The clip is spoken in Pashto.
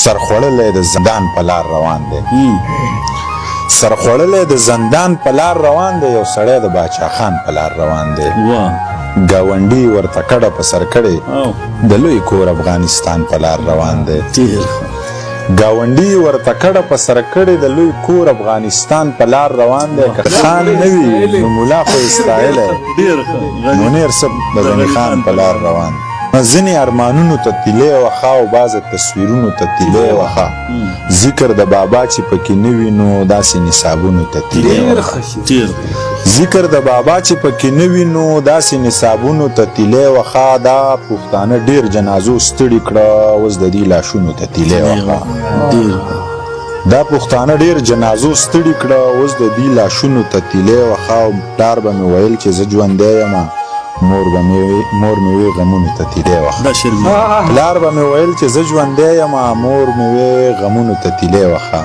سرخوړلی د زندان په لار روان دی سرخوړلی د زندان په لار روان دی یو سړی د باچا خان په لار روان دی ګاونډي ورته کډه په سر کړې د لوی کور افغانستان په لار روان دی ګاونډي ورته کډه په سر کړې د لوی کور افغانستان په لار روان دی که خان نه وي نو ملا خو یې ستایلی منیر صاحب د غني خان په لار روان دی ځینې ارمانونو ته تیلی وخه او بعضې تصویرونو ته تیلی وخه ذکر د بابا چې پکې نه وي نو داسې نصابونو ته تیلی وخه ذکر د بابا چې پکې نه وي نو داسې نصابونو ته تیلی وخه دا پښتانه ډېر جنازو ستړي کړه اوس د دې لاشونو ته تیلی وخه دا پښتانه ډېر جنازو ستړي کړه اوس د دې لاشونو ته تیلی وخه او پلار به مې ویل چې زه ژوندی یم مور مې وی غمونو ته تیلی وخه پلار به مې ویل چې زه ژوندی یم مور مې وی غمونو ته تیلی وخه